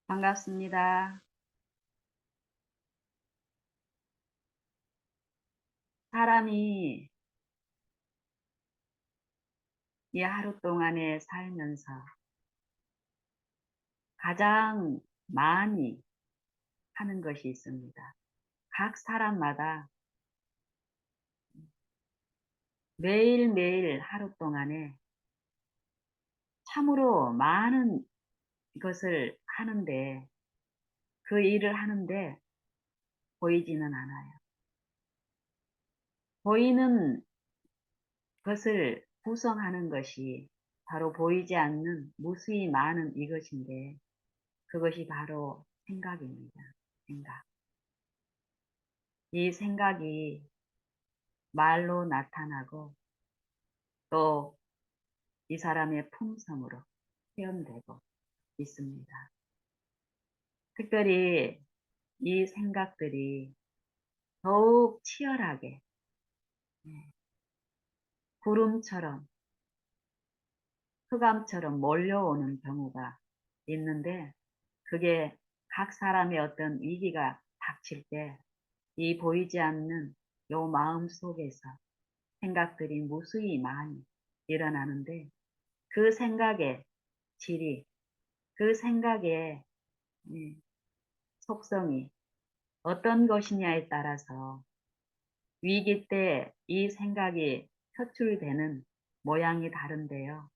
반갑습니다. 사람이 이 하루 동안에 살면서 가장 많이 하는 것이 있습니다. 각 사람마다 매일매일 하루 동안에 참으로 많은 것을 하는데 그 일을 하는데 보이지는 않아요. 보이는 것을 구성하는 것이 바로 보이지 않는 무수히 많은 이것인데 그것이 바로 생각입니다. 생각. 이 생각이 말로 나타나고 또 이 사람의 품성으로 표현되고 있습니다. 특별히 이 생각들이 더욱 치열하게 구름처럼 흑암처럼 몰려오는 경우가 있는데 그게 각 사람의 어떤 위기가 닥칠 때 이 보이지 않는 요 마음 속에서 생각들이 무수히 많이 일어나는데 그 생각의 질이 그 생각의 속성이 어떤 것이냐에 따라서 위기 때 이 생각이 표출되는 모양이 다른데요.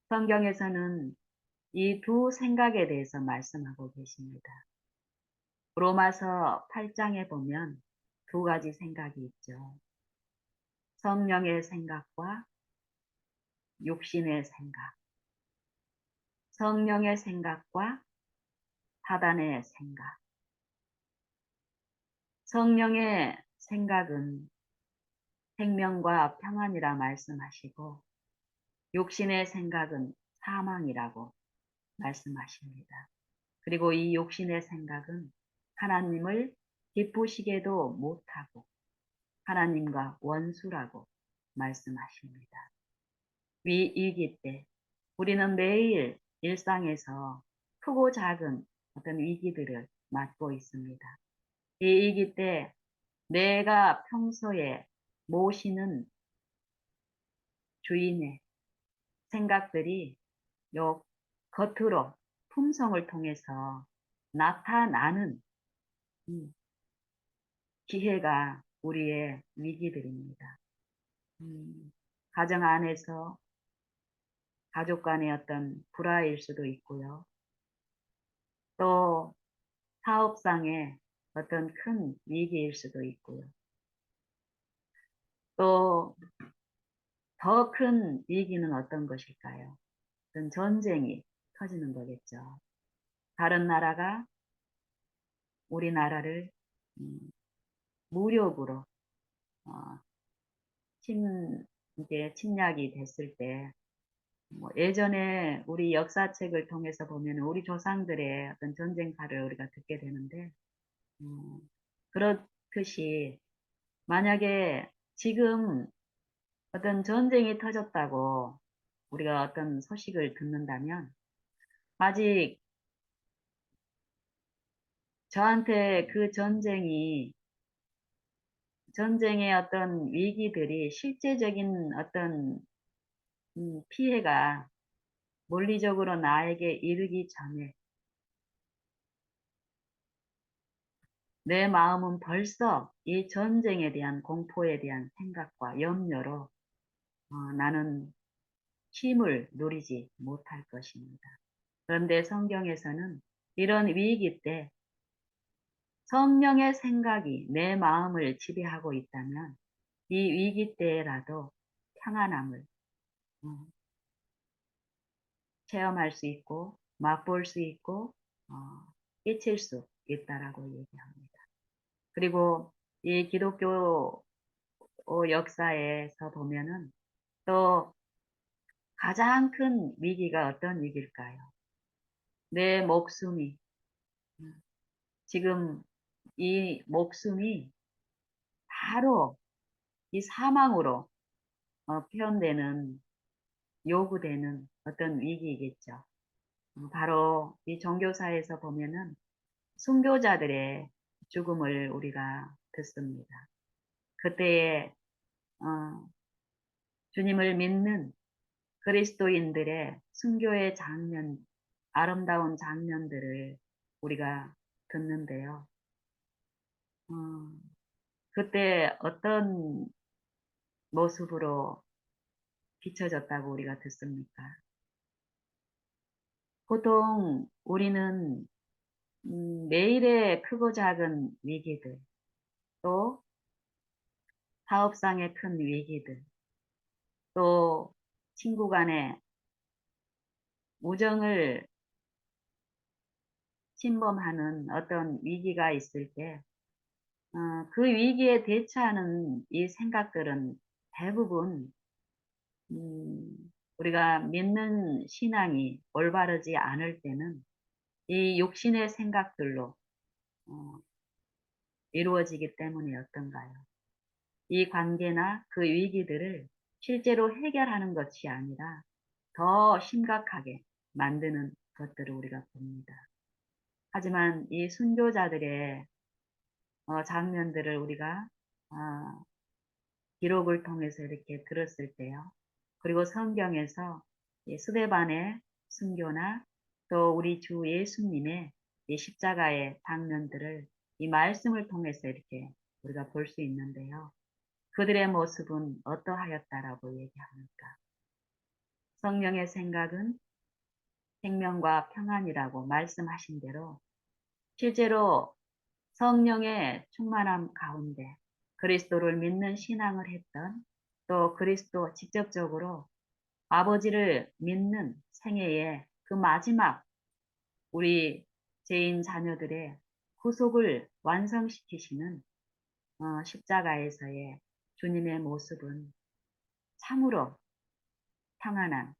성경에서는 이 두 생각에 대해서 말씀하고 계십니다. 로마서 8장에 보면 두 가지 생각이 있죠. 성령의 생각과 육신의 생각. 성령의 생각과 사단의 생각. 성령의 생각은 생명과 평안이라 말씀하시고 육신의 생각은 사망이라고 말씀하십니다. 그리고 이 욕심의 생각은 하나님을 기쁘시게도 못하고 하나님과 원수라고 말씀하십니다. 위기 때 우리는 매일 일상에서 크고 작은 어떤 위기들을 맞고 있습니다. 이 위기 때 내가 평소에 모시는 주인의 생각들이 요 겉으로 품성을 통해서 나타나는 기회가 우리의 위기들입니다. 가정 안에서 가족 간의 어떤 불화일 수도 있고요. 또 사업상의 어떤 큰 위기일 수도 있고요. 또 더 큰 위기는 어떤 것일까요? 어떤 전쟁이 터지는 거겠죠. 다른 나라가 우리나라를 무력으로 어, 이게 침략이 됐을 때, 예전에 우리 역사책을 통해서 보면 우리 조상들의 어떤 전쟁사를 우리가 듣게 되는데, 그렇듯이 만약에 지금 어떤 전쟁이 터졌다고 우리가 어떤 소식을 듣는다면, 아직 저한테 그 전쟁의 어떤 위기들이 실제적인 어떤 피해가 물리적으로 나에게 이르기 전에 내 마음은 벌써 이 전쟁에 대한 공포에 대한 생각과 염려로 나는 힘을 누리지 못할 것입니다. 그런데 성경에서는 이런 위기 때 성령의 생각이 내 마음을 지배하고 있다면 이 위기 때라도 평안함을 어, 체험할 수 있고 맛볼 수 있고 어, 끼칠 수 있다라고 얘기합니다. 그리고 이 기독교 역사에서 보면은 또 가장 큰 위기가 어떤 위기일까요? 내 목숨이 지금 이 목숨이 바로 이 사망으로 표현되는 요구되는 어떤 위기이겠죠. 바로 이 종교사에서 보면은 순교자들의 죽음을 우리가 듣습니다. 그때에 주님을 믿는 그리스도인들의 순교의 장면, 아름다운 장면들을 우리가 듣는데요. 어, 그때 어떤 모습으로 비춰졌다고 우리가 듣습니까? 보통 우리는 매일의 크고 작은 위기들, 또 사업상의 큰 위기들, 또 친구 간의 우정을 침범하는 어떤 위기가 있을 때, 그 위기에 대처하는 이 생각들은 대부분, 우리가 믿는 신앙이 올바르지 않을 때는 이 육신의 생각들로 어, 이루어지기 때문에 어떤가요? 이 관계나 그 위기들을 실제로 해결하는 것이 아니라 더 심각하게 만드는 것들을 우리가 봅니다. 하지만 이 순교자들의 장면들을 우리가 어, 기록을 통해서 이렇게 들었을 때요. 그리고 성경에서 이 스데반의 순교나 또 우리 주 예수님의 이 십자가의 장면들을 이 말씀을 통해서 이렇게 우리가 볼 수 있는데요. 그들의 모습은 어떠하였다라고 얘기합니까? 성령의 생각은 생명과 평안이라고 말씀하신 대로 실제로 성령의 충만함 가운데 그리스도를 믿는 신앙을 했던, 또 그리스도 직접적으로 아버지를 믿는 생애의 그 마지막 우리 죄인 자녀들의 구속을 완성시키시는 십자가에서의 주님의 모습은 참으로 평안한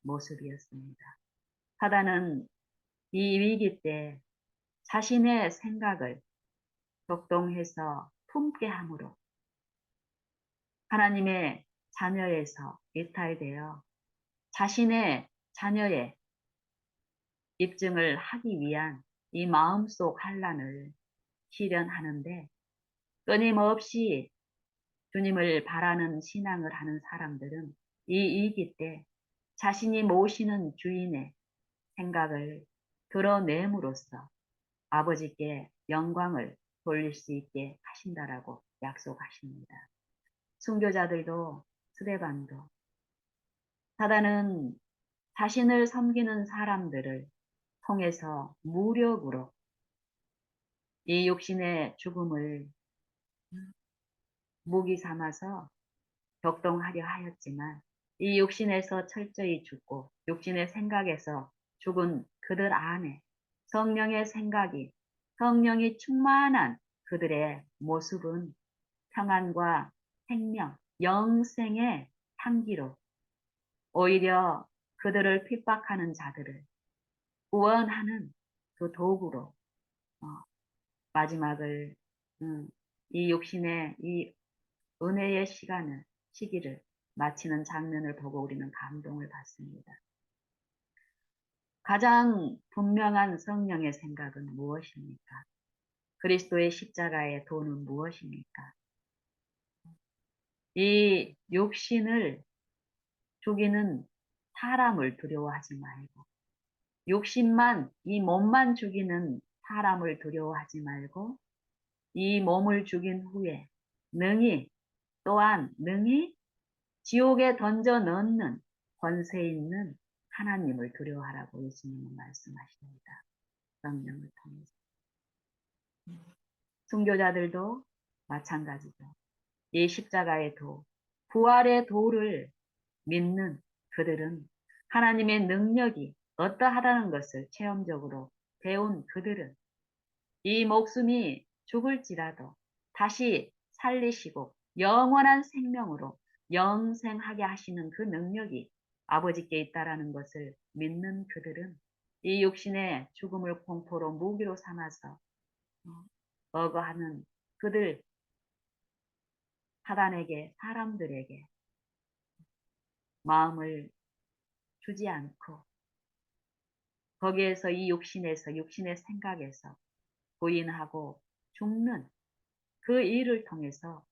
모습이었습니다. 사단은 이 위기 때 자신의 생각을 격동해서 품게 함으로 하나님의 자녀에서 이탈되어 자신의 자녀의 입증을 하기 위한 이 마음속 환란을 실현하는데, 끊임없이 주님을 바라는 신앙을 하는 사람들은 이 위기 때 자신이 모시는 주인의 생각을 드러냄으로써 아버지께 영광을 돌릴 수 있게 하신다라고 약속하십니다. 순교자들도 스데반도 사단은 자신을 섬기는 사람들을 통해서 무력으로 이 육신의 죽음을 무기 삼아서 격동하려 하였지만, 이 육신에서 철저히 죽고 육신의 생각에서 죽은 그들 안에 성령의 생각이, 성령이 충만한 그들의 모습은 평안과 생명, 영생의 향기로 오히려 그들을 핍박하는 자들을 구원하는 그 도구로 어, 마지막을 이 육신의 이 은혜의 시기를 마치는 장면을 보고 우리는 감동을 받습니다. 가장 분명한 성령의 생각은 무엇입니까? 그리스도의 십자가의 도는 무엇입니까? 이 육신을 죽이는 사람을 두려워하지 말고, 육신만, 이 몸만 죽이는 사람을 두려워하지 말고, 이 몸을 죽인 후에 능히 지옥에 던져 넣는 권세 있는 하나님을 두려워하라고 예수님은 말씀하십니다. 성령을 통해서. 순교자들도 마찬가지죠. 이 십자가의 도, 부활의 도를 믿는 그들은 하나님의 능력이 어떠하다는 것을 체험적으로 배운 그들은 이 목숨이 죽을지라도 다시 살리시고 영원한 생명으로 영생하게 하시는 그 능력이 아버지께 있다라는 것을 믿는 그들은 이 육신의 죽음을 공포로 무기로 삼아서 억어하는 그들, 사단에게, 사람들에게 마음을 주지 않고 거기에서 이 육신에서 육신의 생각에서 부인하고 죽는 그 일을 통해서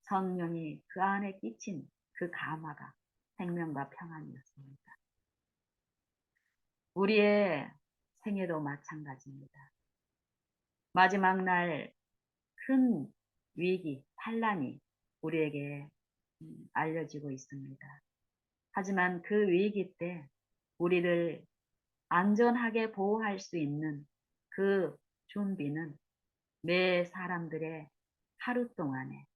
성령이 그 안에 끼친 그 감화가 생명과 평안이었습니다. 우리의 생애도 마찬가지입니다. 마지막 날 큰 위기, 환란이 우리에게 알려지고 있습니다. 하지만 그 위기 때 우리를 안전하게 보호할 수 있는 그 준비는 매 사람들의 하루 동안에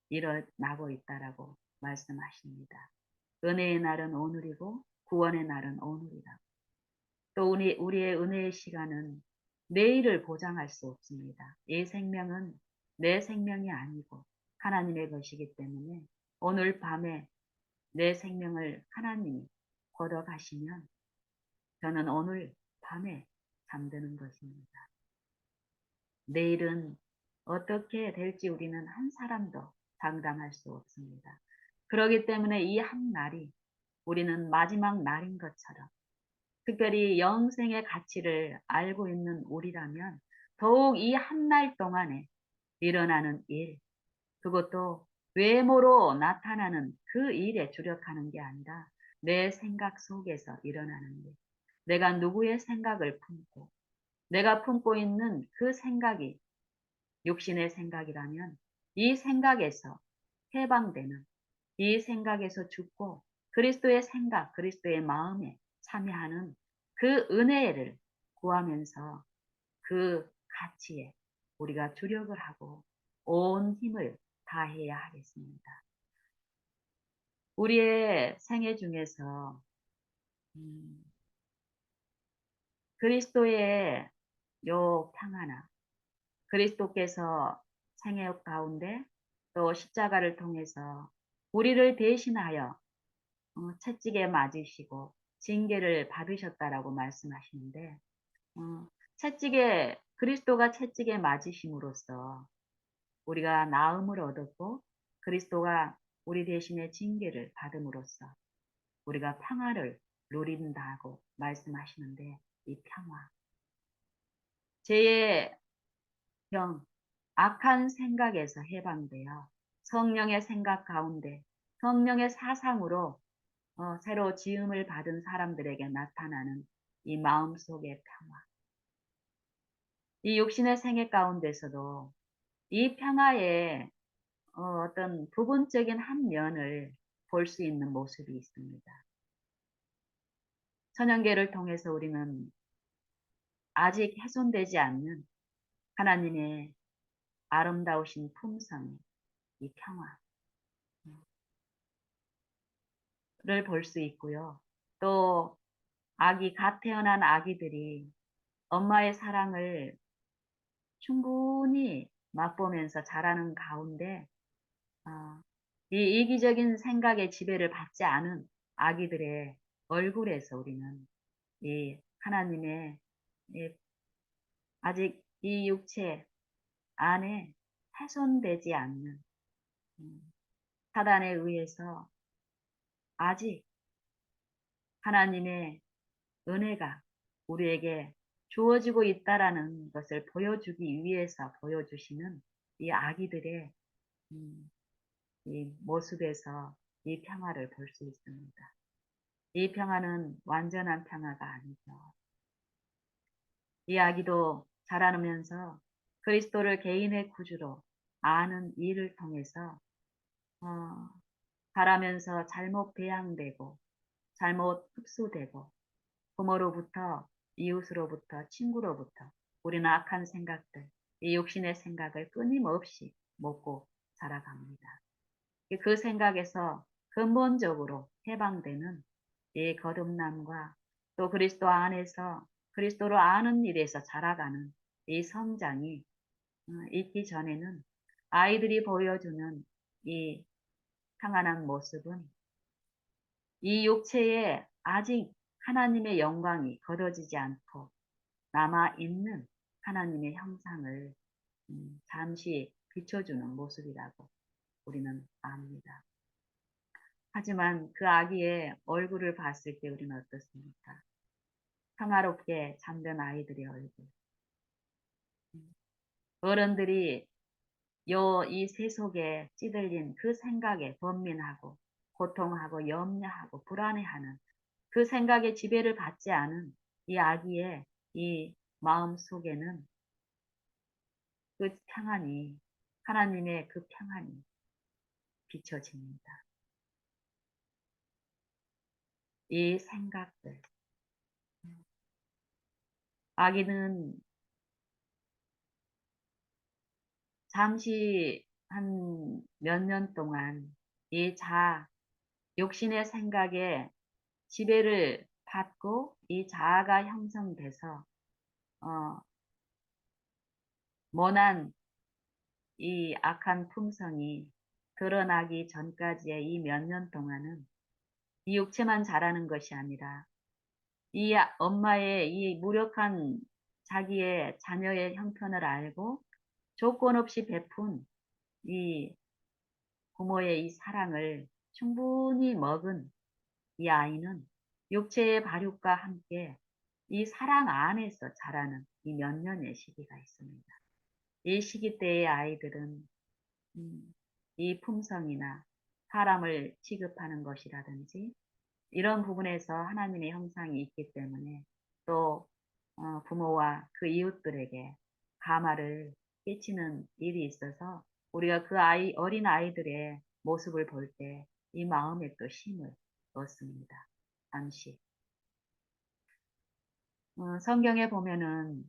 일어나고 있다라고 말씀하십니다. 은혜의 날은 오늘이고 구원의 날은 오늘이다. 또 우리의 은혜의 시간은 내일을 보장할 수 없습니다. 이 생명은 내 생명이 아니고 하나님의 것이기 때문에 오늘 밤에 내 생명을 하나님이 걷어가시면 저는 오늘 밤에 잠드는 것입니다. 내일은 어떻게 될지 우리는 한 사람도 장담할 수 없습니다. 그렇기 때문에 이 한 날이 우리는 마지막 날인 것처럼 특별히 영생의 가치를 알고 있는 우리라면 더욱 이 한 날 동안에 일어나는 일, 그것도 외모로 나타나는 그 일에 주력하는 게 아니라 내 생각 속에서 일어나는 일. 내가 누구의 생각을 품고 내가 품고 있는 그 생각이 육신의 생각이라면 이 생각에서 해방되는, 이 생각에서 죽고 그리스도의 생각, 그리스도의 마음에 참여하는 그 은혜를 구하면서 그 가치에 우리가 주력을 하고 온 힘을 다해야 하겠습니다. 우리의 생애 중에서 그리스도의 요 평안함, 그리스도께서 생애 가운데 또 십자가를 통해서 우리를 대신하여 채찍에 맞으시고 징계를 받으셨다라고 말씀하시는데 채찍에 그리스도가 채찍에 맞으심으로써 우리가 나음을 얻었고 그리스도가 우리 대신에 징계를 받음으로써 우리가 평화를 누린다고 말씀하시는데 이 평화 죄의 병 악한 생각에서 해방되어 성령의 생각 가운데 성령의 사상으로 새로 지음을 받은 사람들에게 나타나는 이 마음속의 평화. 이 육신의 생애 가운데서도 이 평화의 어떤 부분적인 한 면을 볼 수 있는 모습이 있습니다. 천연계를 통해서 우리는 아직 훼손되지 않는 하나님의 아름다우신 품성, 이 평화를 볼 수 있고요. 또 갓 태어난 아기들이 엄마의 사랑을 충분히 맛보면서 자라는 가운데 어, 이 이기적인 생각의 지배를 받지 않은 아기들의 얼굴에서 우리는 이 하나님의 이 아직 이 육체 안에 훼손되지 않는 사단에 의해서 아직 하나님의 은혜가 우리에게 주어지고 있다라는 것을 보여주기 위해서 보여주시는 이 아기들의 이 모습에서 이 평화를 볼 수 있습니다. 이 평화는 완전한 평화가 아니죠. 이 아기도 자라면서 그리스도를 개인의 구주로 아는 일을 통해서 어, 자라면서 잘못 배양되고 잘못 흡수되고 부모로부터 이웃으로부터 친구로부터 우리는 악한 생각들, 이 육신의 생각을 끊임없이 먹고 자라갑니다. 그 생각에서 근본적으로 해방되는 이 거듭남과 또 그리스도 안에서 그리스도로 아는 일에서 자라가는 이 성장이 있기 전에는 아이들이 보여주는 이 평안한 모습은 이 육체에 아직 하나님의 영광이 거둬지지 않고 남아있는 하나님의 형상을 잠시 비춰주는 모습이라고 우리는 압니다. 하지만 그 아기의 얼굴을 봤을 때 우리는 어떻습니까? 평화롭게 잠든 아이들의 얼굴. 어른들이 이 세속에 찌들린 그 생각에 번민하고 고통하고 염려하고 불안해하는 그 생각에 지배를 받지 않은 이 아기의 이 마음 속에는 그 평안이, 하나님의 그 평안이 비춰집니다. 이 생각들. 아기는 잠시 한 몇 년 동안 이 욕심의 생각에 지배를 받고 이 자아가 형성돼서 어, 모난 이 악한 품성이 드러나기 전까지의 이 몇 년 동안은 이 육체만 자라는 것이 아니라 이 엄마의 이 무력한 자기의 자녀의 형편을 알고 조건 없이 베푼 이 부모의 이 사랑을 충분히 먹은 이 아이는 육체의 발육과 함께 이 사랑 안에서 자라는 이 몇 년의 시기가 있습니다. 이 시기 때의 아이들은 이 품성이나 사람을 취급하는 것이라든지 이런 부분에서 하나님의 형상이 있기 때문에 또 부모와 그 이웃들에게 가마를 끼치는 일이 있어서 우리가 그 어린 아이들의 모습을 볼 때 이 마음에 또 힘을 얻습니다. 잠시. 성경에 보면은,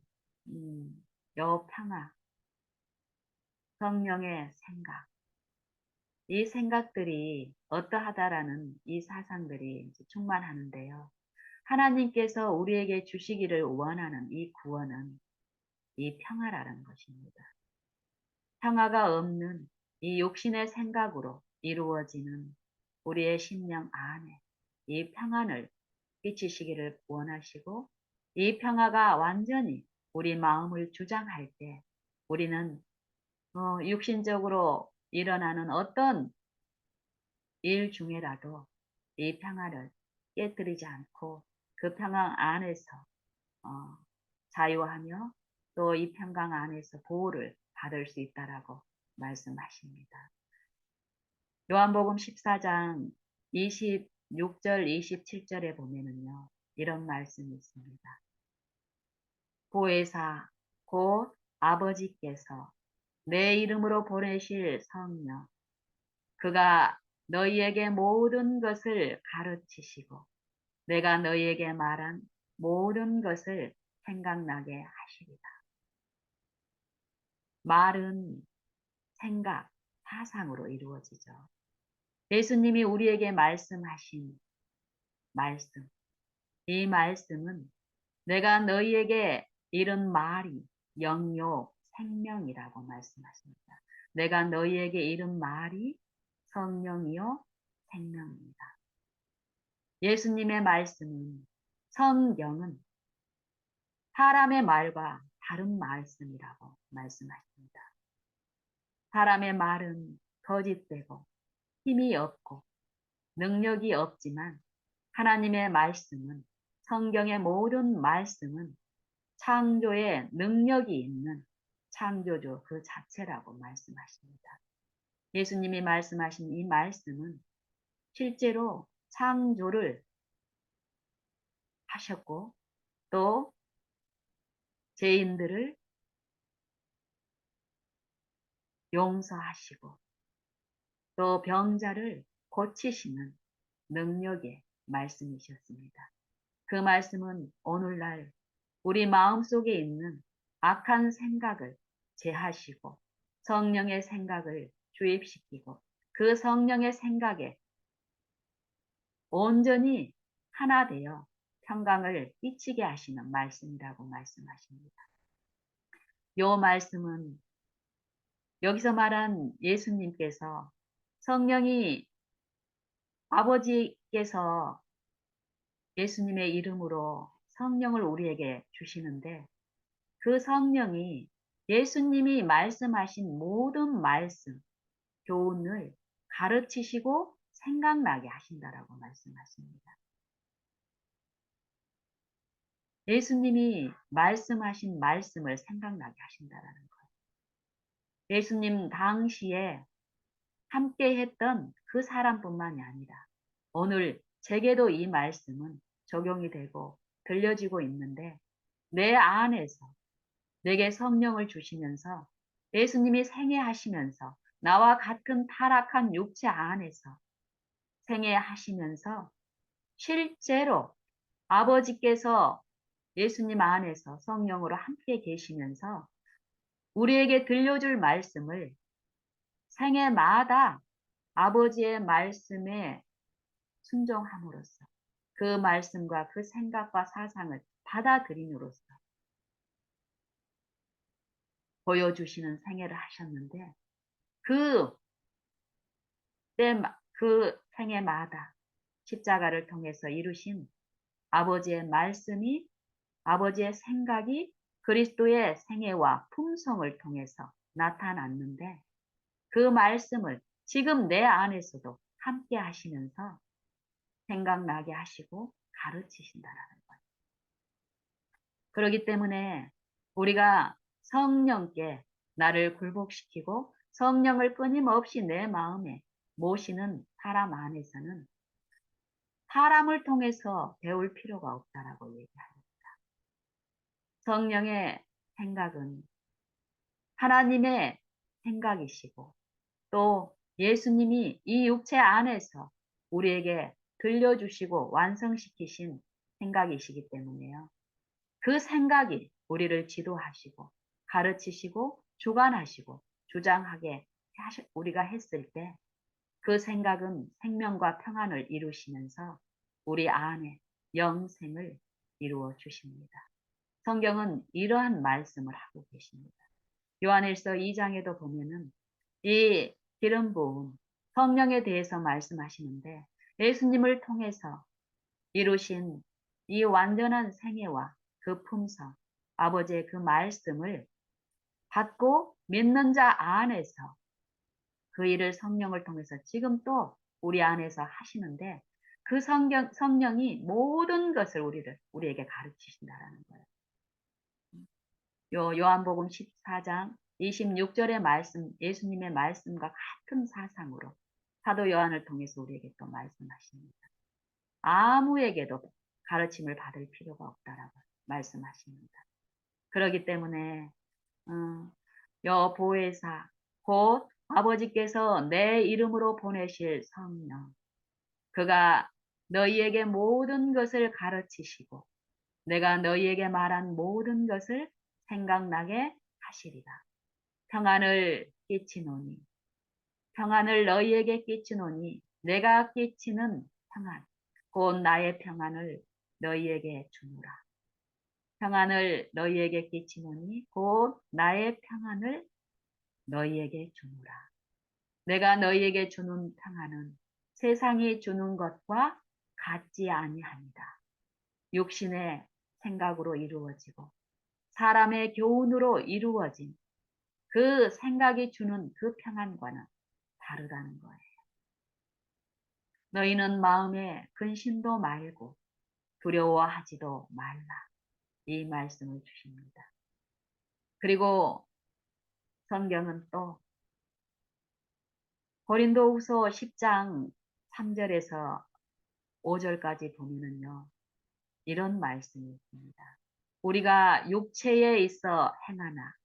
여 평화, 성령의 생각, 이 생각들이 어떠하다라는 이 사상들이 이제 충만하는데요. 하나님께서 우리에게 주시기를 원하는 이 구원은 이 평화라는 것입니다. 평화가 없는 이 욕심의 생각으로 이루어지는 우리의 심령 안에 이 평안을 끼치시기를 원하시고 이 평화가 완전히 우리 마음을 주장할 때 우리는 육신적으로 일어나는 어떤 일 중에라도 이 평화를 깨뜨리지 않고 그 평화 안에서 어, 자유하며 또 이 평강 안에서 보호를 받을 수 있다라고 말씀하십니다. 요한복음 14장 26절 27절에 보면은요. 이런 말씀이 있습니다. 보혜사 곧 아버지께서 내 이름으로 보내실 성령 그가 너희에게 모든 것을 가르치시고 내가 너희에게 말한 모든 것을 생각나게 하시리라. 말은 생각, 사상으로 이루어지죠. 예수님이 우리에게 말씀하신 말씀, 이 말씀은 내가 너희에게 이른 말이 영요 생명이라고 말씀하십니다. 내가 너희에게 이른 말이 성령이요 생명입니다. 예수님의 말씀은 성경은 사람의 말과 다른 말씀이라고 말씀하십니다. 사람의 말은 거짓되고 힘이 없고 능력이 없지만 하나님의 말씀은 성경의 모든 말씀은 창조의 능력이 있는 창조주 그 자체라고 말씀하십니다. 예수님이 말씀하신 이 말씀은 실제로 창조를 하셨고 또 죄인들을 용서하시고 또 병자를 고치시는 능력의 말씀이셨습니다. 그 말씀은 오늘날 우리 마음속에 있는 악한 생각을 제하시고 성령의 생각을 주입시키고 그 성령의 생각에 온전히 하나 되어 평강을 끼치게 하시는 말씀이라고 말씀하십니다. 요 말씀은 여기서 말한 예수님께서 성령이 아버지께서 예수님의 이름으로 성령을 우리에게 주시는데 그 성령이 예수님이 말씀하신 모든 말씀, 교훈을 가르치시고 생각나게 하신다라고 말씀하십니다. 예수님이 말씀하신 말씀을 생각나게 하신다라는 거예요. 예수님 당시에 함께 했던 그 사람뿐만이 아니라 오늘 제게도 이 말씀은 적용이 되고 들려지고 있는데 내 안에서 내게 성령을 주시면서 예수님이 생애하시면서 나와 같은 타락한 육체 안에서 생애하시면서 실제로 아버지께서 예수님 안에서 성령으로 함께 계시면서 우리에게 들려줄 말씀을 생애마다 아버지의 말씀에 순종함으로써 그 말씀과 그 생각과 사상을 받아들임으로써 보여주시는 생애를 하셨는데 그 그 생애마다 십자가를 통해서 이루신 아버지의 말씀이 아버지의 생각이 그리스도의 생애와 품성을 통해서 나타났는데 그 말씀을 지금 내 안에서도 함께 하시면서 생각나게 하시고 가르치신다라는 거예요. 그렇기 때문에 우리가 성령께 나를 굴복시키고 성령을 끊임없이 내 마음에 모시는 사람 안에서는 사람을 통해서 배울 필요가 없다라고 얘기합니다. 성령의 생각은 하나님의 생각이시고 또 예수님이 이 육체 안에서 우리에게 들려주시고 완성시키신 생각이시기 때문에요. 그 생각이 우리를 지도하시고 가르치시고 주관하시고 주장하게 우리가 했을 때 그 생각은 생명과 평안을 이루시면서 우리 안에 영생을 이루어 주십니다. 성경은 이러한 말씀을 하고 계십니다. 요한일서 2장에도 보면은 이 기름 부음 성령에 대해서 말씀하시는데 예수님을 통해서 이루신 이 완전한 생애와 그 품성, 아버지의 그 말씀을 받고 믿는 자 안에서 그 일을 성령을 통해서 지금 또 우리 안에서 하시는데 그 성령이 모든 것을 우리에게 가르치신다라는 거예요. 요한복음 14장 26절의 말씀, 예수님의 말씀과 같은 사상으로 사도 요한을 통해서 우리에게 또 말씀하십니다. 아무에게도 가르침을 받을 필요가 없다라고 말씀하십니다. 그렇기 때문에 여보혜사 곧 아버지께서 내 이름으로 보내실 성령 그가 너희에게 모든 것을 가르치시고 내가 너희에게 말한 모든 것을 생각나게 하시리라. 평안을 끼치노니 평안을 너희에게 끼치노니 내가 끼치는 평안 곧 나의 평안을 너희에게 주노라. 평안을 너희에게 끼치노니 곧 나의 평안을 너희에게 주노라. 내가 너희에게 주는 평안은 세상이 주는 것과 같지 아니하니라. 육신의 생각으로 이루어지고 사람의 교훈으로 이루어진 그 생각이 주는 그 평안과는 다르다는 거예요. 너희는 마음에 근심도 말고 두려워하지도 말라. 이 말씀을 주십니다. 그리고 성경은 또 고린도후서 10장 3절에서 5절까지 보면은요. 이런 말씀이 있습니다. 우리가 육체에 있어 행하나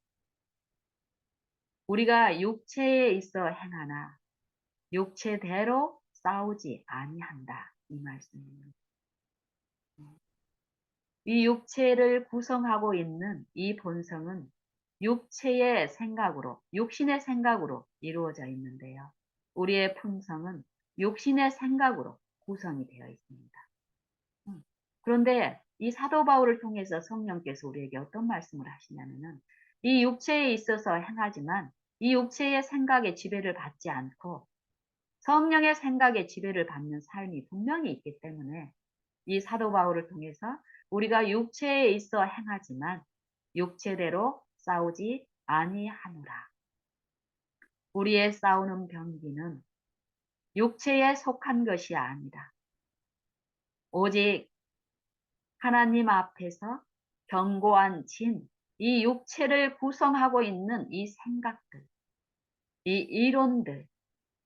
육체대로 싸우지 아니한다. 이 말씀입니다. 이 육체를 구성하고 있는 이 본성은 육체의 생각으로, 육신의 생각으로 이루어져 있는데요. 우리의 품성은 육신의 생각으로 구성이 되어 있습니다. 그런데 이 사도 바울을 통해서 성령께서 우리에게 어떤 말씀을 하시냐면은 이 육체에 있어서 행하지만 이 육체의 생각에 지배를 받지 않고 성령의 생각에 지배를 받는 삶이 분명히 있기 때문에 이 사도 바울을 통해서 우리가 육체에 있어 행하지만 육체대로 싸우지 아니하노라. 우리의 싸우는 병기는 육체에 속한 것이 아니라 오직 하나님 앞에서 견고한 진, 이 육체를 구성하고 있는 이 생각들, 이 이론들,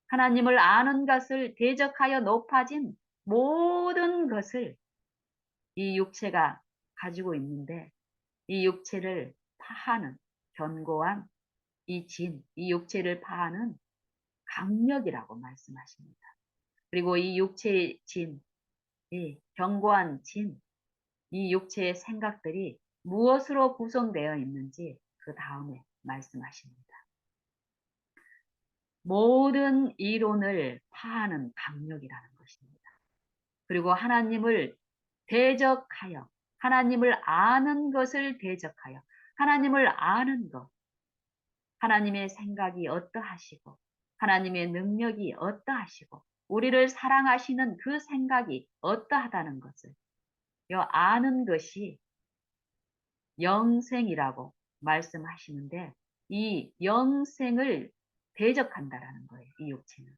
하나님을 아는 것을 대적하여 높아진 모든 것을 이 육체가 가지고 있는데, 이 육체를 파하는 견고한 이 진, 이 육체를 파하는 강력이라고 말씀하십니다. 그리고 이 육체의 진, 이 견고한 진, 이 육체의 생각들이 무엇으로 구성되어 있는지 그 다음에 말씀하십니다. 모든 이론을 파하는 강력이라는 것입니다. 그리고 하나님을 대적하여, 하나님을 아는 것을 대적하여, 하나님을 아는 것, 하나님의 생각이 어떠하시고, 하나님의 능력이 어떠하시고, 우리를 사랑하시는 그 생각이 어떠하다는 것을 아는 것이 영생이라고 말씀하시는데, 이 영생을 대적한다라는 거예요. 이 육체는.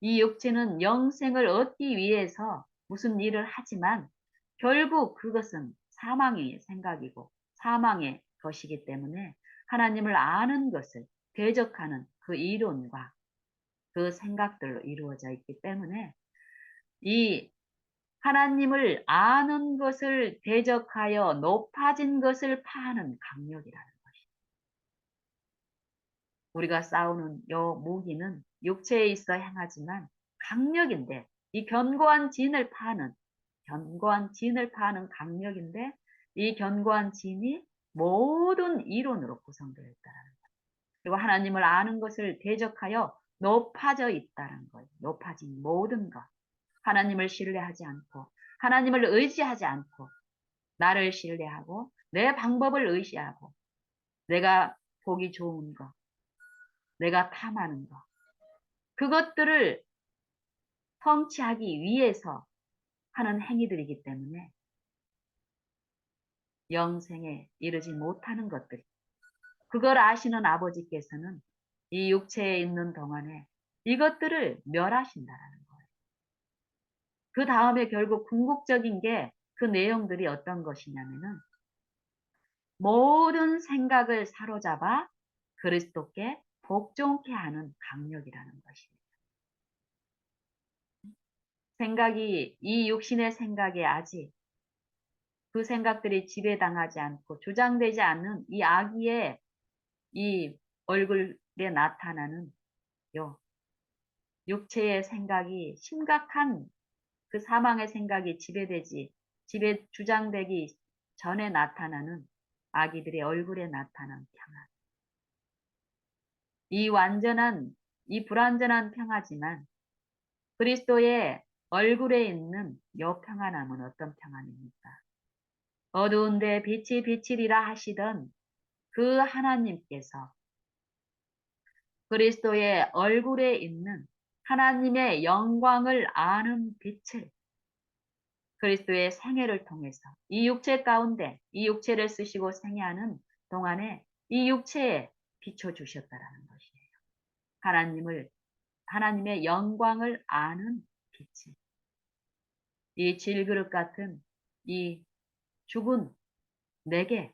이 육체는 영생을 얻기 위해서 무슨 일을 하지만 결국 그것은 사망의 생각이고 사망의 것이기 때문에 하나님을 아는 것을 대적하는 그 이론과 그 생각들로 이루어져 있기 때문에 이 하나님을 아는 것을 대적하여 높아진 것을 파하는 강력이라는 것입니다. 우리가 싸우는 요 무기는 육체에 있어 행하지만 강력인데, 이 견고한 진을 파는 강력인데, 이 견고한 진이 모든 이론으로 구성되어 있다는 거예요. 그리고 하나님을 아는 것을 대적하여 높아져 있다는 거예요. 높아진 모든 것. 하나님을 신뢰하지 않고, 하나님을 의지하지 않고, 나를 신뢰하고, 내 방법을 의지하고, 내가 보기 좋은 것, 내가 탐하는 것, 그것들을 성취하기 위해서 하는 행위들이기 때문에 영생에 이르지 못하는 것들, 그걸 아시는 아버지께서는 이 육체에 있는 동안에 이것들을 멸하신다라는 거예요. 그 다음에 결국 궁극적인 게 그 내용들이 어떤 것이냐면은 모든 생각을 사로잡아 그리스도께 복종케 하는 강력이라는 것입니다. 생각이, 이 육신의 생각에 아직 그 생각들이 지배당하지 않고 주장되지 않는 이 아기의 이 얼굴에 나타나는 요 육체의 생각이 심각한 그 사망의 생각이 주장되기 전에 나타나는 아기들의 얼굴에 나타난 평화. 이 불완전한 평화지만 그리스도의 얼굴에 있는 요 평안함은 어떤 평안입니까? 어두운데 빛이 비치리라 하시던 그 하나님께서 그리스도의 얼굴에 있는 하나님의 영광을 아는 빛을 그리스도의 생애를 통해서 이 육체 가운데 이 육체를 쓰시고 생애하는 동안에 이 육체에 비춰주셨다라는 것이에요. 하나님의 영광을 아는 빛을. 이 질그릇 같은 이 죽은 내게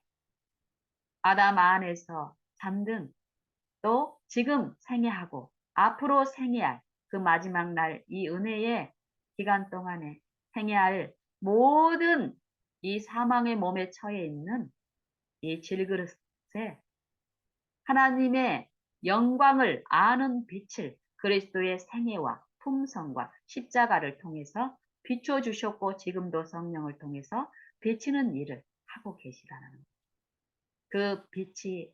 아담 안에서 잠든 또 지금 생애하고 앞으로 생애할 그 마지막 날 이 은혜의 기간 동안에 생애할 모든 이 사망의 몸에 처해 있는 이 질그릇에 하나님의 영광을 아는 빛을 그리스도의 생애와 품성과 십자가를 통해서 비춰주셨고 지금도 성령을 통해서 비치는 일을 하고 계시다는 거예요. 그 빛이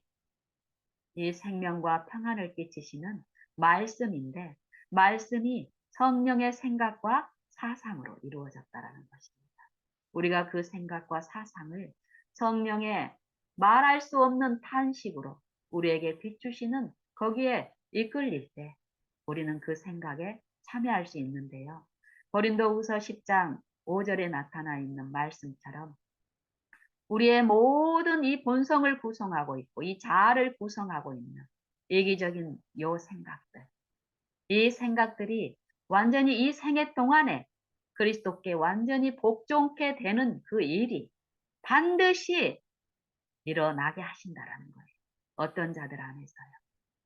이 생명과 평안을 끼치시는 말씀인데 말씀이 성령의 생각과 사상으로 이루어졌다라는 것입니다. 우리가 그 생각과 사상을 성령의 말할 수 없는 탄식으로 우리에게 비추시는 거기에 이끌릴 때 우리는 그 생각에 참여할 수 있는데요. 고린도후서 10장 5절에 나타나 있는 말씀처럼 우리의 모든 이 본성을 구성하고 있고 이 자아를 구성하고 있는 이기적인 요 생각들, 이 생각들이 완전히 이 생애 동안에 그리스도께 완전히 복종케 되는 그 일이 반드시 일어나게 하신다라는 거예요. 어떤 자들 안에서요?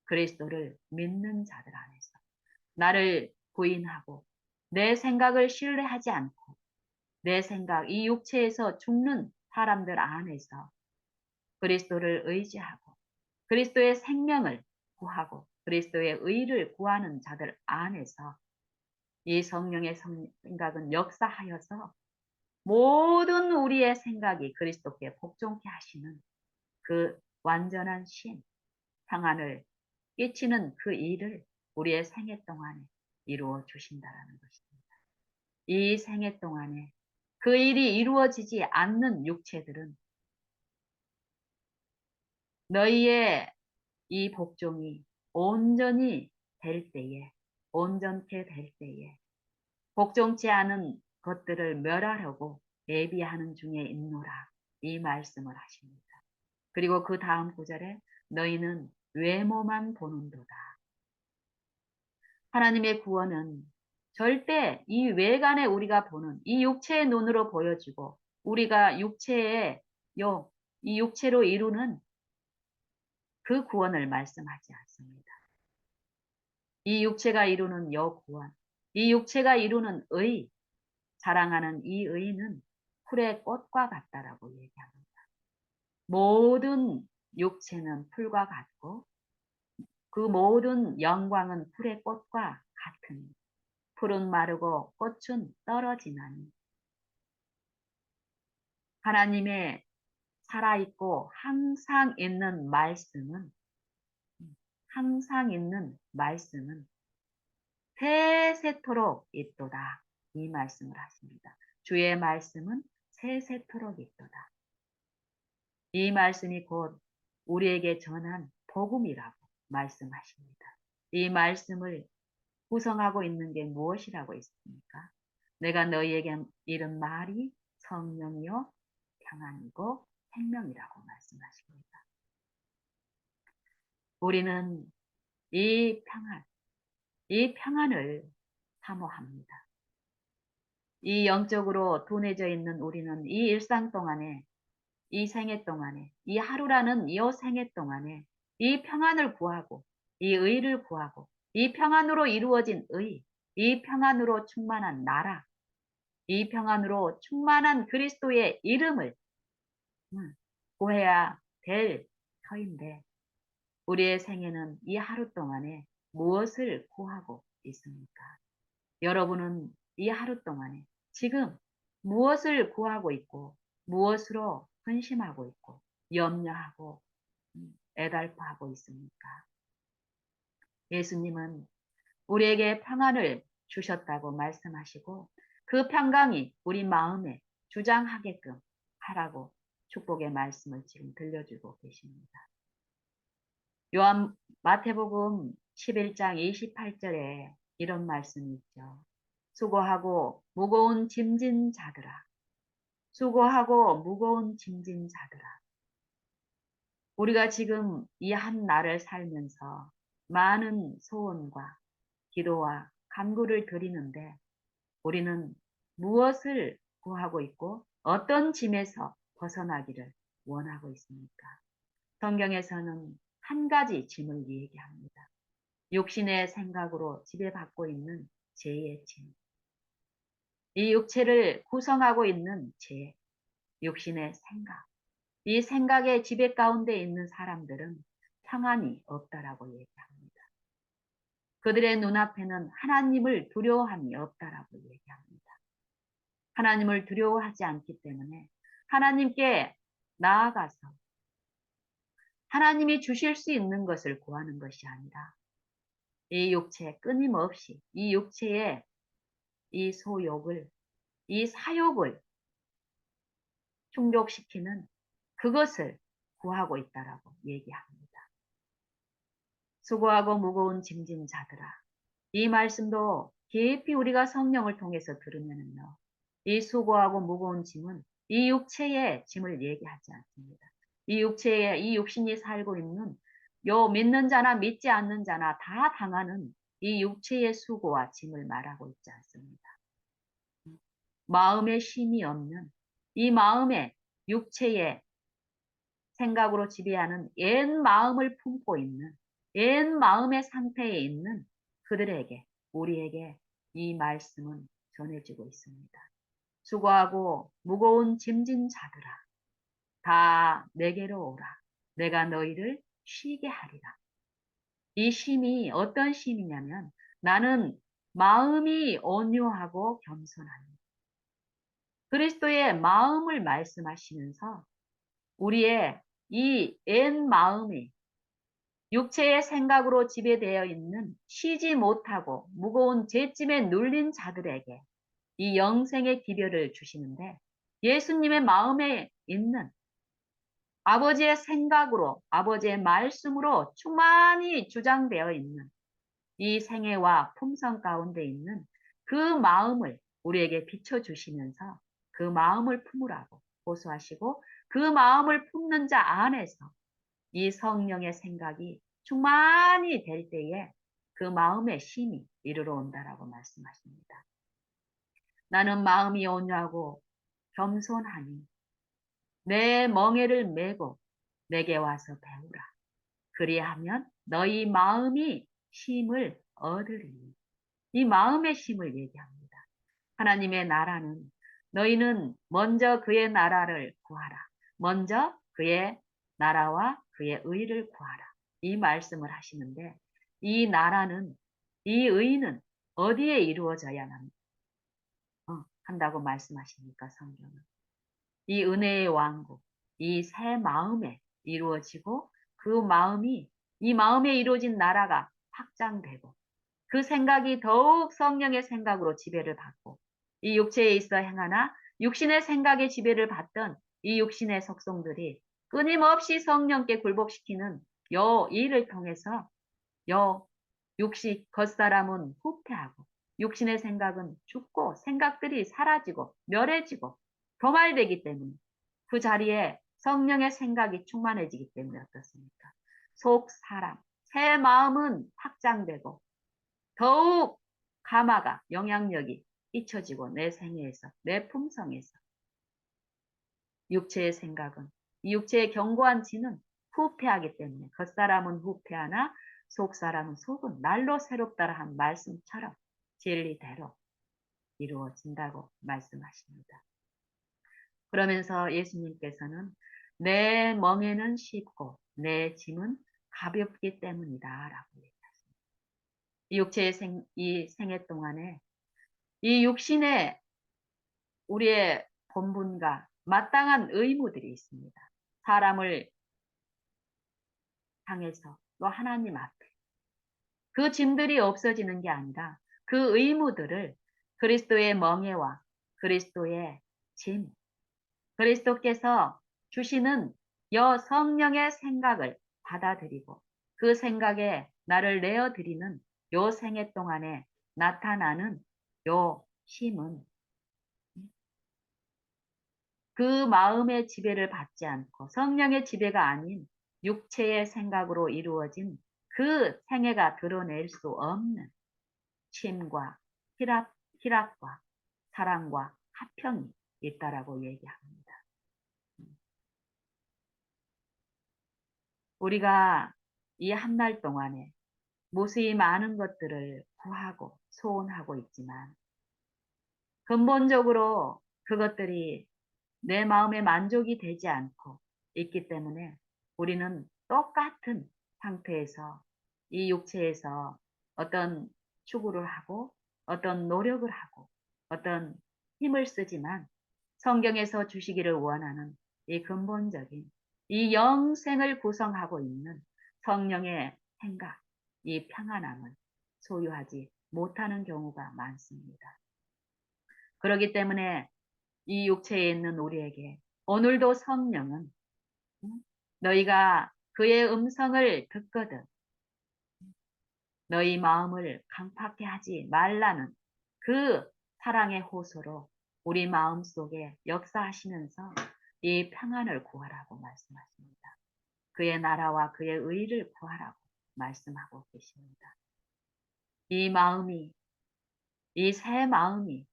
그리스도를 믿는 자들 안에서. 나를 부인하고 내 생각을 신뢰하지 않고 내 생각, 이 육체에서 죽는 사람들 안에서 그리스도를 의지하고 그리스도의 생명을 구하고 그리스도의 의를 구하는 자들 안에서 이 성령의 생각은 역사하여서 모든 우리의 생각이 그리스도께 복종케 하시는 그 완전한 신, 평안을 끼치는 그 일을 우리의 생애 동안에 이루어 주신다라는 것입니다. 이 생애 동안에 그 일이 이루어지지 않는 육체들은 너희의 이 복종이 온전히 될 때에, 온전케 될 때에 복종치 않은 것들을 멸하려고 예비하는 중에 있노라. 이 말씀을 하십니다. 그리고 그 다음 구절에 너희는 외모만 보는도다. 하나님의 구원은 절대 이 외관에 우리가 보는 이 육체의 눈으로 보여지고 우리가 이 육체로 이루는 그 구원을 말씀하지 않습니다. 이 육체가 이루는 구원, 이 육체가 이루는 의, 자랑하는 이 의는 풀의 꽃과 같다라고 얘기합니다. 모든 육체는 풀과 같고 그 모든 영광은 풀의 꽃과 같으니 풀은 마르고 꽃은 떨어지나니 하나님의 살아있고 항상 있는 말씀은 세세토록 있도다. 이 말씀을 하십니다. 주의 말씀은 세세토록 있도다. 이 말씀이 곧 우리에게 전한 복음이라고 말씀하십니다. 이 말씀을 구성하고 있는 게 무엇이라고 있습니까? 내가 너희에게 이른 말이 성령이요 평안이고 생명이라고 말씀하십니다. 우리는 이 평안을 사모합니다. 이 영적으로 둔해져 있는 우리는 이 일상 동안에, 이 생애 동안에, 이 하루라는 이 생애 동안에 이 평안을 구하고, 이 의를 구하고, 이 평안으로 이루어진 의, 이 평안으로 충만한 나라, 이 평안으로 충만한 그리스도의 이름을 구해야 될 터인데, 우리의 생애는 이 하루 동안에 무엇을 구하고 있습니까? 여러분은 이 하루 동안에 지금 무엇을 구하고 있고 무엇으로 근심하고 있고 염려하고 애달파하고 있습니까? 예수님은 우리에게 평안을 주셨다고 말씀하시고 그 평강이 우리 마음에 주장하게끔 하라고 축복의 말씀을 지금 들려주고 계십니다. 마태복음 11장 28절에 이런 말씀이 있죠. 수고하고 무거운 짐진 자들아. 수고하고 무거운 짐진 자들아. 우리가 지금 이 한 날을 살면서 많은 소원과 기도와 간구를 드리는데 우리는 무엇을 구하고 있고 어떤 짐에서 벗어나기를 원하고 있습니까? 성경에서는 한 가지 짐을 얘기합니다. 육신의 생각으로 지배받고 있는 죄의 짐. 이 육체를 구성하고 있는 육신의 생각. 이 생각의 지배 가운데 있는 사람들은 평안이 없다라고 얘기합니다. 그들의 눈앞에는 하나님을 두려워함이 없다라고 얘기합니다. 하나님을 두려워하지 않기 때문에 하나님께 나아가서 하나님이 주실 수 있는 것을 구하는 것이 아니라 이 육체 끊임없이 이 육체의 이 소욕을 이 사욕을 충족시키는 그것을 구하고 있다라고 얘기합니다. 수고하고 무거운 짐진 자들아. 이 말씀도 깊이 우리가 성령을 통해서 들으면요. 이 수고하고 무거운 짐은 이 육체의 짐을 얘기하지 않습니다. 이 육체에 이 육신이 살고 있는 믿는 자나 믿지 않는 자나 다 당하는 이 육체의 수고와 짐을 말하고 있지 않습니다. 마음에 쉼이 없는 이 마음에 육체의 생각으로 지배하는 옛 마음을 품고 있는 옛 마음의 상태에 있는 그들에게 우리에게 이 말씀은 전해지고 있습니다. 수고하고 무거운 짐진 자들아 다 내게로 오라. 내가 너희를 쉬게 하리라. 이 쉼이 어떤 쉼이냐면 나는 마음이 온유하고 겸손하니 그리스도의 마음을 말씀하시면서 우리의 이 옛 마음이 육체의 생각으로 지배되어 있는 쉬지 못하고 무거운 죄짐에 눌린 자들에게 이 영생의 기별을 주시는데 예수님의 마음에 있는 아버지의 생각으로 아버지의 말씀으로 충만히 주장되어 있는 이 생애와 품성 가운데 있는 그 마음을 우리에게 비춰주시면서 그 마음을 품으라고 호소하시고 그 마음을 품는 자 안에서 이 성령의 생각이 충만히 될 때에 그 마음의 힘이 이르러 온다라고 말씀하십니다. 나는 마음이 온유하고 겸손하니 내 멍에를 메고 내게 와서 배우라. 그리하면 너희 마음이 힘을 얻으리니. 이 마음의 힘을 얘기합니다. 하나님의 나라는 너희는 먼저 그의 나라를 구하라. 먼저 그의 나라와 그의 의를 구하라. 이 말씀을 하시는데 이 나라는 이 의는 어디에 이루어져야만 한다고 말씀하십니까 성경은. 이 은혜의 왕국, 이 새 마음에 이루어지고 그 마음이 이 마음에 이루어진 나라가 확장되고 그 생각이 더욱 성령의 생각으로 지배를 받고 이 육체에 있어 행하나 육신의 생각에 지배를 받던 이 육신의 속성들이 끊임없이 성령께 굴복시키는 요 일을 통해서 요 육신 겉사람은 후퇴하고 육신의 생각은 죽고 생각들이 사라지고 멸해지고 도말되기 때문에 그 자리에 성령의 생각이 충만해지기 때문에 어떻습니까? 속 사람, 새 마음은 확장되고 더욱 감화가 영향력이 잊혀지고 내 생애에서 내 품성에서 육체의 생각은 이 육체의 견고한 지는 후패하기 때문에 겉사람은 후패하나 속사람은 속은 날로 새롭다라 한 말씀처럼 진리대로 이루어진다고 말씀하십니다. 그러면서 예수님께서는 내 멍에는 쉽고 내 짐은 가볍기 때문이다 라고 얘기하십니다. 이 육체의 이 생애 동안에 이 육신의 우리의 본분과 마땅한 의무들이 있습니다. 사람을 향해서 또 하나님 앞에 그 짐들이 없어지는 게 아니라 그 의무들을 그리스도의 멍에와 그리스도의 짐, 그리스도께서 주시는 여 성령의 생각을 받아들이고 그 생각에 나를 내어드리는 요 생애 동안에 나타나는 요 힘은 그 마음의 지배를 받지 않고 성령의 지배가 아닌 육체의 생각으로 이루어진 그 생애가 드러낼 수 없는 쉼과 희락과 사랑과 화평이 있다라고 얘기합니다. 우리가 이 한 달 동안에 무수히 많은 것들을 구하고 소원하고 있지만 근본적으로 그것들이 내 마음에 만족이 되지 않고 있기 때문에 우리는 똑같은 상태에서 이 육체에서 어떤 추구를 하고 어떤 노력을 하고 어떤 힘을 쓰지만 성경에서 주시기를 원하는 이 근본적인 이 영생을 구성하고 있는 성령의 생각, 이 평안함을 소유하지 못하는 경우가 많습니다. 그렇기 때문에 이 육체에 있는 우리에게 오늘도 성령은 너희가 그의 음성을 듣거든 너희 마음을 강팍해 하지 말라는 그 사랑의 호소로 우리 마음 속에 역사하시면서 이 평안을 구하라고 말씀하십니다. 그의 나라와 그의 의를 구하라고 말씀하고 계십니다. 이 마음이, 이 새 마음이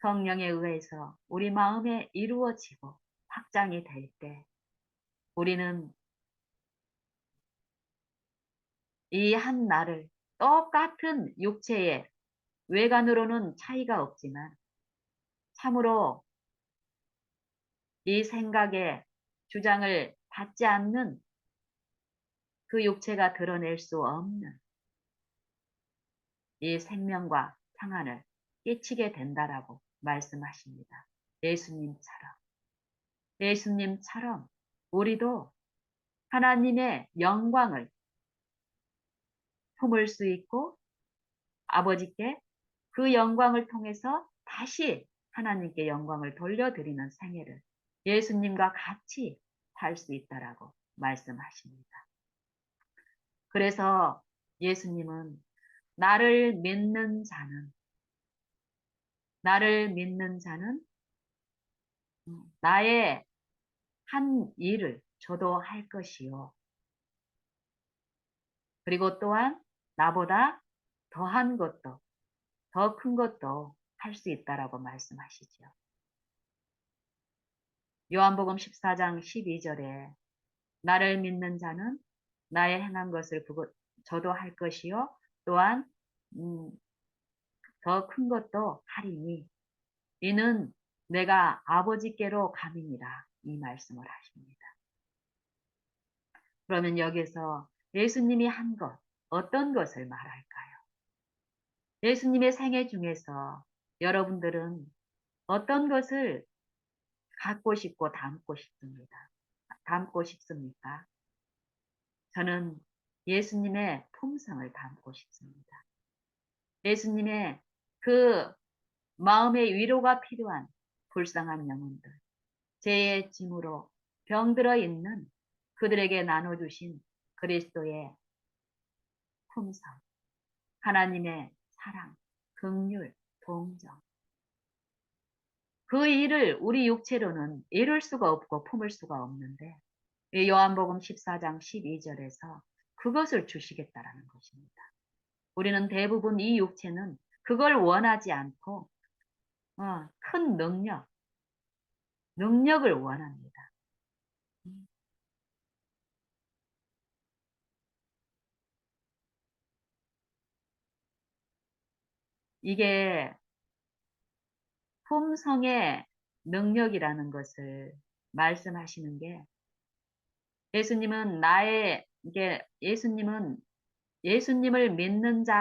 성령에 의해서 우리 마음에 이루어지고 확장이 될 때 우리는 이 한 날을 똑같은 육체의 외관으로는 차이가 없지만 참으로 이 생각에 주장을 받지 않는 그 육체가 드러낼 수 없는 이 생명과 평안을 끼치게 된다라고 말씀하십니다. 예수님처럼. 예수님처럼 우리도 하나님의 영광을 품을 수 있고 아버지께 그 영광을 통해서 다시 하나님께 영광을 돌려드리는 생애를 예수님과 같이 살 수 있다라고 말씀하십니다. 그래서 예수님은 나를 믿는 자는 나의 한 일을 저도 할 것이요. 그리고 또한 나보다 더한 것도, 더 큰 것도 할 수 있다라고 말씀하시죠. 요한복음 14장 12절에 나를 믿는 자는 나의 행한 것을 저도 할 것이요. 또한 더 큰 것도 하리니 이는 내가 아버지께로 감이니라 이 말씀을 하십니다. 그러면 여기서 예수님이 한 것, 어떤 것을 말할까요? 예수님의 생애 중에서 여러분들은 어떤 것을 갖고 싶고 담고 싶습니까? 저는 예수님의 품성을 담고 싶습니다. 예수님의 그 마음의 위로가 필요한 불쌍한 영혼들, 죄의 짐으로 병들어 있는 그들에게 나눠주신 그리스도의 품성, 하나님의 사랑, 긍휼, 동정. 그 일을 우리 육체로는 이룰 수가 없고 품을 수가 없는데 요한복음 14장 12절에서 그것을 주시겠다라는 것입니다. 우리는 대부분 이 육체는 그걸 원하지 않고 큰 능력을 원합니다. 이게 품성의 능력이라는 것을 말씀하시는 게 예수님은 예수님을 믿는 자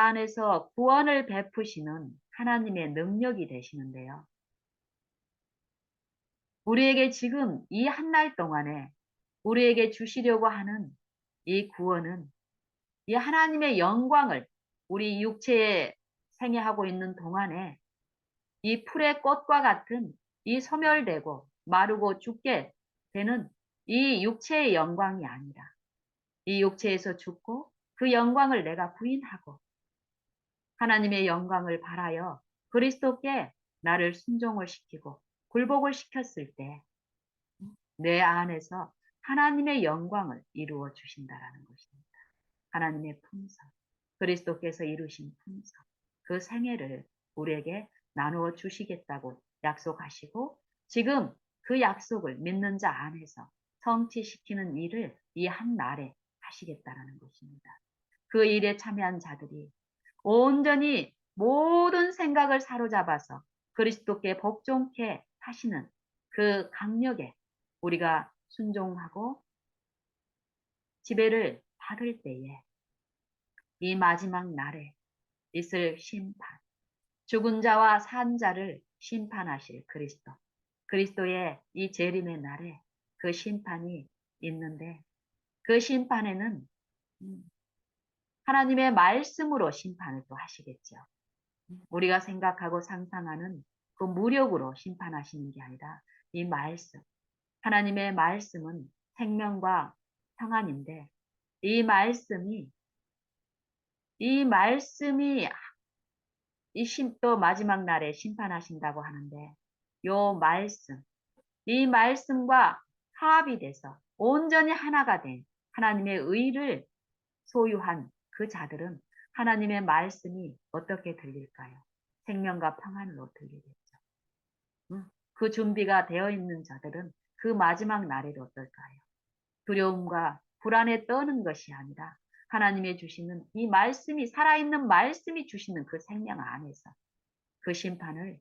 안에서 구원을 베푸시는 하나님의 능력이 되시는데요. 우리에게 지금 이 한 날 동안에 우리에게 주시려고 하는 이 구원은 이 하나님의 영광을 우리 육체에 생애하고 있는 동안에 이 풀의 꽃과 같은 이 소멸되고 마르고 죽게 되는 이 육체의 영광이 아니라 이 육체에서 죽고 그 영광을 내가 부인하고 하나님의 영광을 바라여 그리스도께 나를 순종을 시키고 굴복을 시켰을 때 내 안에서 하나님의 영광을 이루어 주신다라는 것입니다. 하나님의 품성, 그리스도께서 이루신 품성, 그 생애를 우리에게 나누어 주시겠다고 약속하시고 지금 그 약속을 믿는 자 안에서 성취시키는 일을 이 한 날에 하시겠다라는 것입니다. 그 일에 참여한 자들이 온전히 모든 생각을 사로잡아서 그리스도께 복종케 하시는 그 강력에 우리가 순종하고 지배를 받을 때에 이 마지막 날에 있을 심판, 죽은 자와 산 자를 심판하실 그리스도, 그리스도의 이 재림의 날에 그 심판이 있는데 그 심판에는 하나님의 말씀으로 심판을 또 하시겠죠. 우리가 생각하고 상상하는 그 무력으로 심판하시는 게 아니라 이 말씀, 하나님의 말씀은 생명과 평안인데 이 말씀이 또 마지막 날에 심판하신다고 하는데 이 말씀과 화합이 돼서 온전히 하나가 된 하나님의 의를 소유한 그 자들은 하나님의 말씀이 어떻게 들릴까요? 생명과 평안으로 들리겠죠. 그 준비가 되어 있는 자들은 그 마지막 날이 어떨까요? 두려움과 불안에 떠는 것이 아니라 하나님의 주시는 이 말씀이 살아있는 말씀이 주시는 그 생명 안에서 그 심판을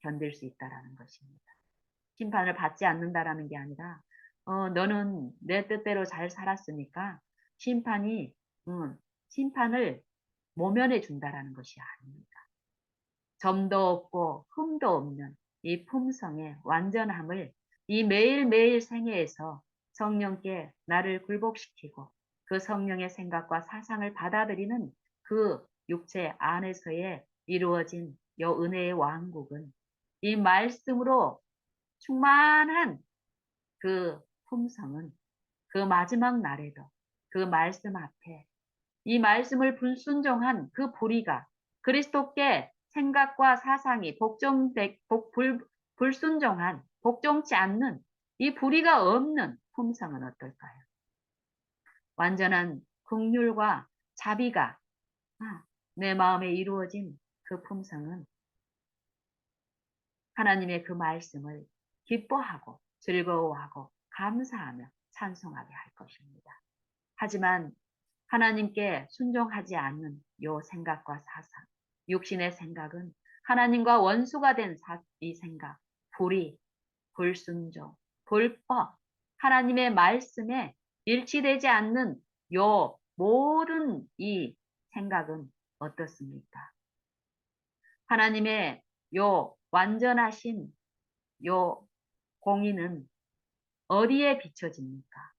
견딜 수 있다라는 것입니다. 심판을 받지 않는다라는 게 아니라 너는 내 뜻대로 잘 살았으니까 심판이 심판을 모면해 준다라는 것이 아닙니다. 점도 없고 흠도 없는 이 품성의 완전함을 이 매일매일 생애에서 성령께 나를 굴복시키고 그 성령의 생각과 사상을 받아들이는 그 육체 안에서의 이루어진 요 은혜의 왕국은 이 말씀으로 충만한 그 품성은 그 마지막 날에도 그 말씀 앞에 이 말씀을 불순종한 그 불의가 그리스도께 생각과 사상이 불순종한 복종치 않는 이 불의가 없는 품성은 어떨까요? 완전한 긍휼과 자비가 내 마음에 이루어진 그 품성은 하나님의 그 말씀을 기뻐하고 즐거워하고 감사하며 찬송하게 할 것입니다. 하지만 하나님께 순종하지 않는 요 생각과 사상, 육신의 생각은 하나님과 원수가 된 이 생각, 불의, 불순종, 불법, 하나님의 말씀에 일치되지 않는 요 모든 이 생각은 어떻습니까? 하나님의 요 완전하신 요 공의는 어디에 비춰집니까?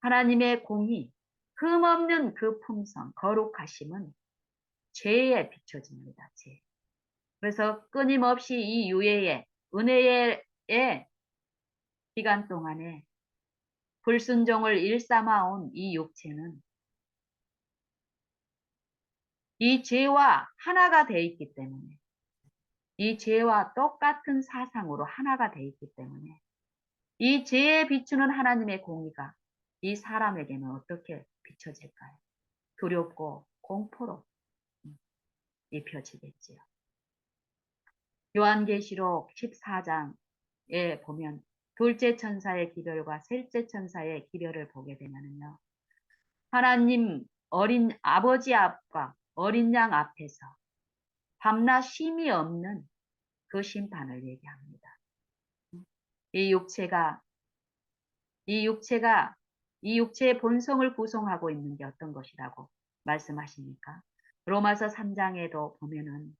하나님의 공의, 흠없는 그 품성, 거룩하심은 죄에 비춰집니다. 죄. 그래서 끊임없이 이 유예의 은혜의 기간 동안에 불순종을 일삼아온 이 육체는 이 죄와 하나가 돼 있기 때문에 이 죄와 똑같은 사상으로 하나가 돼 있기 때문에 이 죄에 비추는 하나님의 공의가 이 사람에게는 어떻게 비춰질까요? 두렵고 공포로 입혀지겠지요. 요한계시록 14장에 보면 둘째 천사의 기별과 셋째 천사의 기별을 보게 되면요. 하나님 아버지 앞과 어린 양 앞에서 밤낮 쉼이 없는 그 심판을 얘기합니다. 이 육체가 이 육체의 본성을 구성하고 있는 게 어떤 것이라고 말씀하십니까? 로마서 3장에도 보면은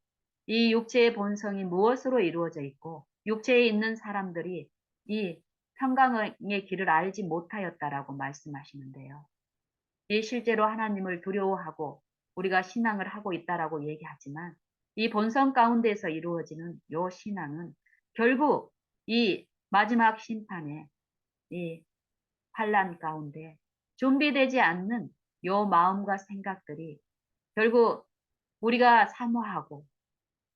이 육체의 본성이 무엇으로 이루어져 있고 육체에 있는 사람들이 이 평강의 길을 알지 못하였다라고 말씀하시는데요. 이 실제로 하나님을 두려워하고 우리가 신앙을 하고 있다라고 얘기하지만 이 본성 가운데서 이루어지는 요 신앙은 결국 이 마지막 심판에 이 환란 가운데 준비되지 않는 요 마음과 생각들이 결국 우리가 사모하고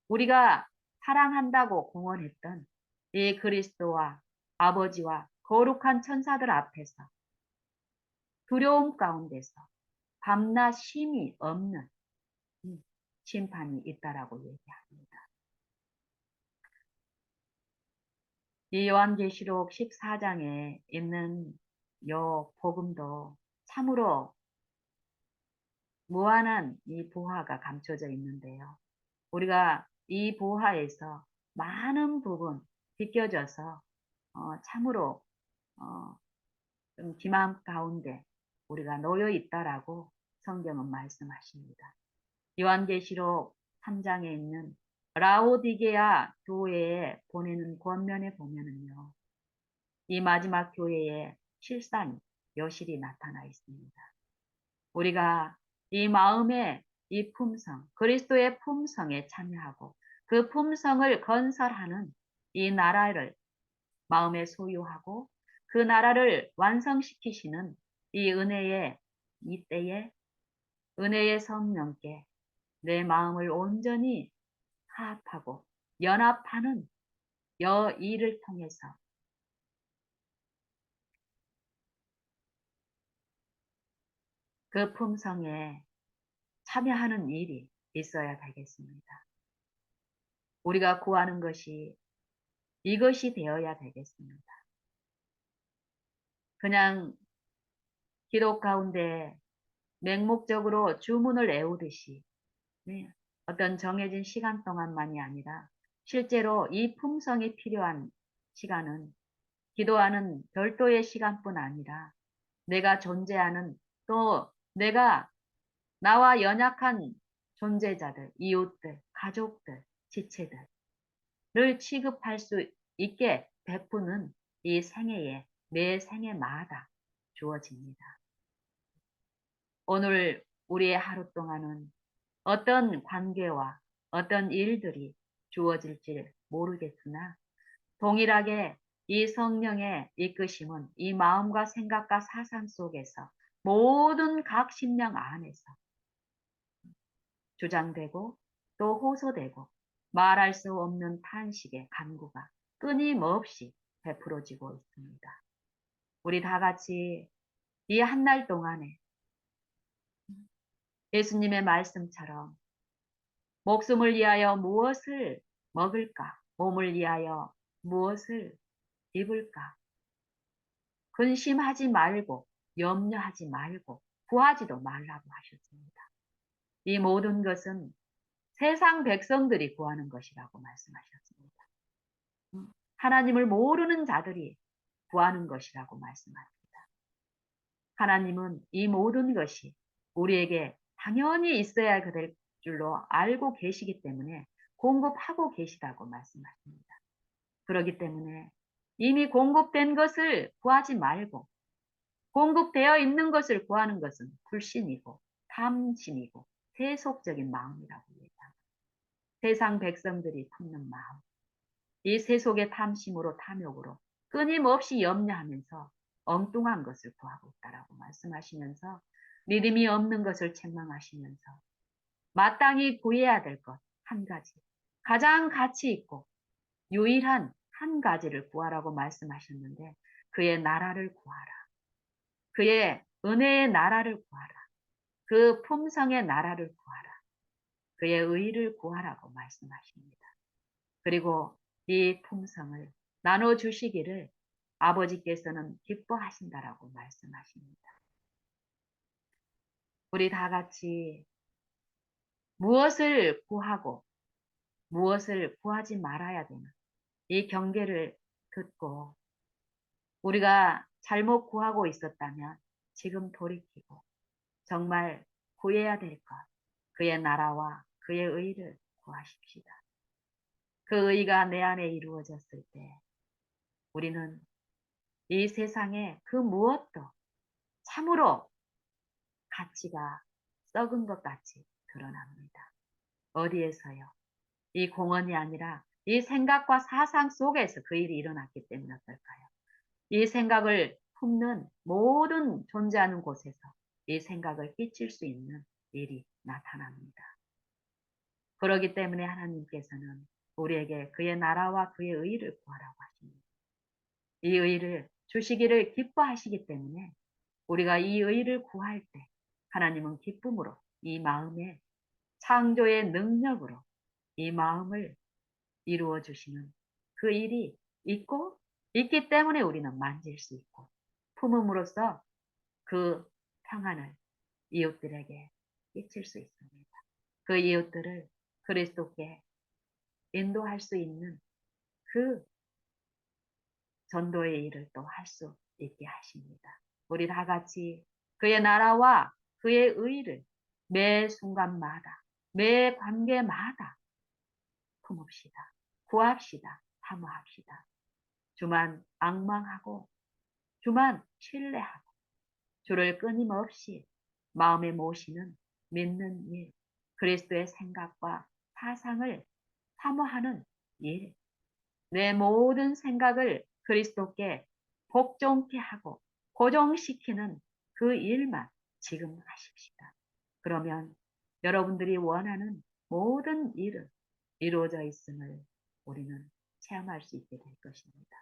우리가 사랑한다고 공언했던 이 그리스도와 아버지와 거룩한 천사들 앞에서 두려움 가운데서 밤낮 쉼이 없는 심판이 있다라고 얘기합니다. 이 요한계시록 14장에 있는 요 복음도 참으로 무한한 이 보화가 감춰져 있는데요. 우리가 이 보화에서 많은 부분 비껴져서 참으로 좀 기만 가운데 우리가 놓여 있다라고 성경은 말씀하십니다. 요한계시록 3장에 있는 라오디게아 교회에 보내는 권면에 보면은요. 이 마지막 교회의 실상이 여실히 나타나 있습니다. 우리가 이 마음의 이 품성, 그리스도의 품성에 참여하고 그 품성을 건설하는 이 나라를 마음에 소유하고 그 나라를 완성시키시는 이 은혜의 이때에 은혜의 성령께 내 마음을 온전히 화합하고 연합하는 일을 통해서 그 품성에 참여하는 일이 있어야 되겠습니다. 우리가 구하는 것이 이것이 되어야 되겠습니다. 그냥 기도 가운데 맹목적으로 주문을 외우듯이 네, 어떤 정해진 시간 동안만이 아니라 실제로 이 품성이 필요한 시간은 기도하는 별도의 시간뿐 아니라 내가 존재하는 또 내가 나와 연약한 존재자들, 이웃들, 가족들, 지체들을 취급할 수 있게 베푸는 이 생애에 매 생애마다 주어집니다. 오늘 우리의 하루 동안은 어떤 관계와 어떤 일들이 주어질지 모르겠으나 동일하게 이 성령의 이끄심은 이 마음과 생각과 사상 속에서 모든 각 심령 안에서 주장되고 또 호소되고 말할 수 없는 탄식의 간구가 끊임없이 베풀어지고 있습니다. 우리 다 같이 이 한 날 동안에 예수님의 말씀처럼 목숨을 위하여 무엇을 먹을까? 몸을 위하여 무엇을 입을까? 근심하지 말고 염려하지 말고 구하지도 말라고 하셨습니다. 이 모든 것은 세상 백성들이 구하는 것이라고 말씀하셨습니다. 하나님을 모르는 자들이 구하는 것이라고 말씀합니다. 하나님은 이 모든 것이 우리에게 당연히 있어야 될 줄로 알고 계시기 때문에 공급하고 계시다고 말씀하십니다. 그렇기 때문에 이미 공급된 것을 구하지 말고 공급되어 있는 것을 구하는 것은 불신이고 탐심이고 세속적인 마음이라고 얘기합니다. 세상 백성들이 품는 마음, 이 세속의 탐심으로 탐욕으로 끊임없이 염려하면서 엉뚱한 것을 구하고 있다라고 말씀하시면서 믿음이 없는 것을 책망하시면서 마땅히 구해야 될 것 한 가지, 가장 가치 있고 유일한 한 가지를 구하라고 말씀하셨는데 그의 나라를 구하라. 그의 은혜의 나라를 구하라. 그 품성의 나라를 구하라. 그의 의를 구하라고 말씀하십니다. 그리고 이 품성을 나눠주시기를 아버지께서는 기뻐하신다라고 말씀하십니다. 우리 다 같이 무엇을 구하고 무엇을 구하지 말아야 되나 이 경계를 듣고 우리가 잘못 구하고 있었다면 지금 돌이키고 정말 구해야 될 것, 그의 나라와 그의 의를 구하십시다. 그 의가 내 안에 이루어졌을 때 우리는 이 세상에 그 무엇도 참으로 가치가 썩은 것 같이 드러납니다. 어디에서요? 이 공헌이 아니라 이 생각과 사상 속에서 그 일이 일어났기 때문에 어떨까요? 이 생각을 품는 모든 존재하는 곳에서 이 생각을 끼칠 수 있는 일이 나타납니다. 그렇기 때문에 하나님께서는 우리에게 그의 나라와 그의 의를 구하라고 하십니다. 이 의를 주시기를 기뻐하시기 때문에 우리가 이 의를 구할 때 하나님은 기쁨으로 이 마음에 창조의 능력으로 이 마음을 이루어 주시는 그 일이 있기 때문에 우리는 만질 수 있고 품음으로써 그 평안을 이웃들에게 끼칠 수 있습니다. 그 이웃들을 그리스도께 인도할 수 있는 그 전도의 일을 또 할 수 있게 하십니다. 우리 다 같이 그의 나라와 그의 의를 매 순간마다, 매 관계마다 품읍시다. 구합시다. 사모합시다. 주만 앙망하고, 주만 신뢰하고, 주를 끊임없이 마음에 모시는 믿는 일, 그리스도의 생각과 사상을 사모하는 일, 내 모든 생각을 그리스도께 복종케 하고 고정시키는 그 일만 지금 하십시다. 그러면 여러분들이 원하는 모든 일은 이루어져 있음을 우리는 체험할 수 있게 될 것입니다.